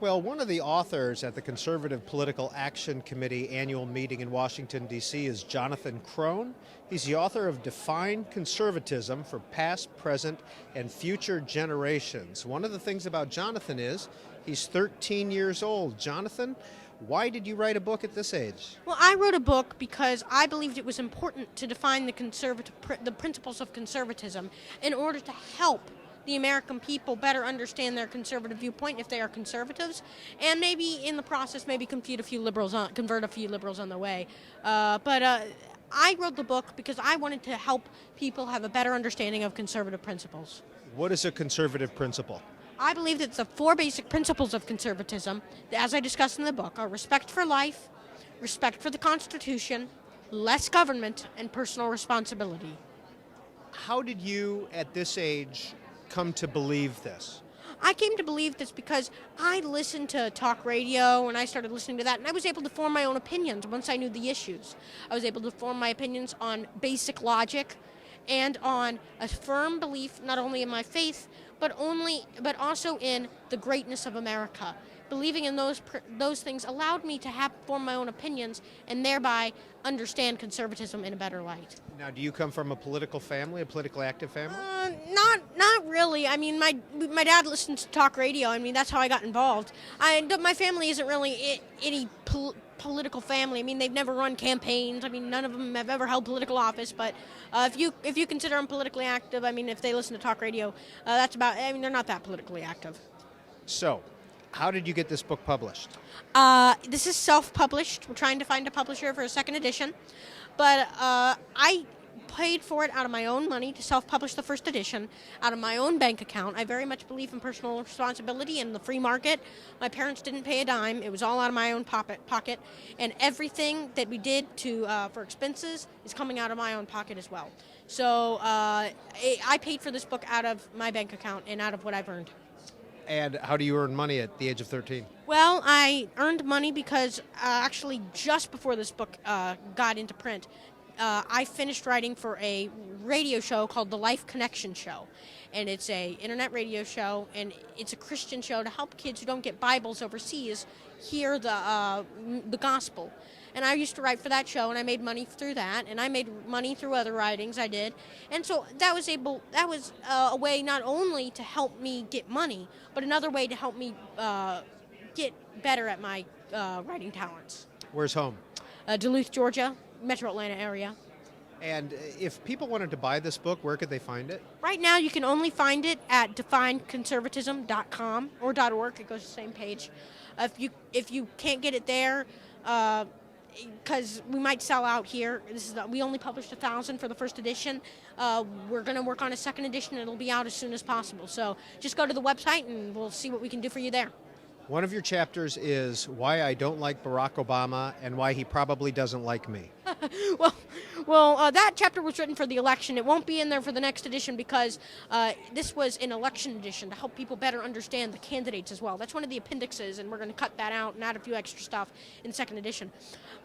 Well, one of the authors at the Conservative Political Action Committee annual meeting in Washington, D.C. is Jonathan Krohn. He's the author of Define Conservatism for Past, Present, and Future Generations. One of the things about Jonathan is he's 13 years old. Jonathan, why did you write a book at this age? Well, I wrote a book because I believed it was important to define the principles of conservatism in order to help the American people better understand their conservative viewpoint if they are conservatives, and maybe in the process maybe convert a few liberals on the way. I wrote the book because I wanted to help people have a better understanding of conservative principles. What is a conservative principle? I believe that the four basic principles of conservatism, as I discussed in the book, are respect for life, respect for the Constitution, less government, and personal responsibility. How did you, at this age, come to believe this? I came to believe this because I listened to talk radio and I started listening to that, and I was able to form my own opinions once I knew the issues. I was able to form my opinions on basic logic and on a firm belief not only in my faith but also in the greatness of America. Believing in those things allowed me to form my own opinions and thereby understand conservatism in a better light. Now, do you come from a political family, a politically active family? Not really. I mean, my dad listens to talk radio. I mean, that's how I got involved. My family isn't really any political family. I mean, they've never run campaigns. I mean, none of them have ever held political office. But if you consider them politically active, I mean, if they listen to talk radio, they're not that politically active. So, how did you get this book published? This is self-published. We're trying to find a publisher for a second edition. But I paid for it out of my own money to self-publish the first edition, out of my own bank account. I very much believe in personal responsibility and the free market. My parents didn't pay a dime. It was all out of my own pocket. And everything that we did for expenses is coming out of my own pocket as well. So I paid for this book out of my bank account and out of what I've earned. And how do you earn money at the age of 13? Well, I earned money because actually just before this book got into print, I finished writing for a radio show called The Life Connection Show. And it's a internet radio show, and it's a Christian show to help kids who don't get Bibles overseas hear the gospel. And I used to write for that show, and I made money through that, and I made money through other writings I did. And so that was a way not only to help me get money, but another way to help me get better at my writing talents. Where's home? Duluth, Georgia, Metro Atlanta area. And if people wanted to buy this book, where could they find it? Right now, you can only find it at defineconservatism.com or .org. It goes to the same page. If you can't get it there, because we might sell out here. We only published 1,000 for the first edition. We're going to work on a second edition, and it'll be out as soon as possible. So just go to the website, and we'll see what we can do for you there. One of your chapters is why I don't like Barack Obama and why he probably doesn't like me. Well, that chapter was written for the election. It won't be in there for the next edition because this was an election edition to help people better understand the candidates as well. That's one of the appendixes, and we're going to cut that out and add a few extra stuff in the second edition.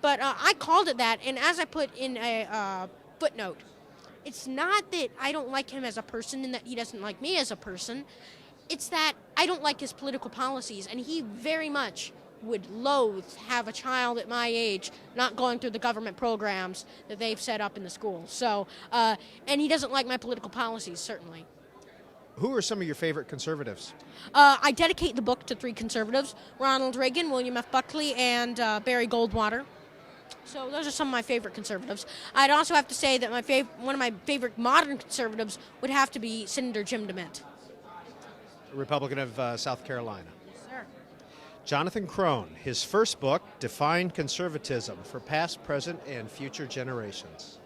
But I called it that, and as I put in a footnote, it's not that I don't like him as a person and that he doesn't like me as a person. It's that I don't like his political policies, and he very much would loathe have a child at my age not going through the government programs that they've set up in the schools. So, and he doesn't like my political policies, certainly. Who are some of your favorite conservatives? I dedicate the book to three conservatives: Ronald Reagan, William F. Buckley, and Barry Goldwater. So those are some of my favorite conservatives. I'd also have to say that one of my favorite modern conservatives would have to be Senator Jim DeMint. Republican of South Carolina. Yes, sir. Jonathan Krohn, his first book, Define Conservatism for Past, Present, and Future Generations.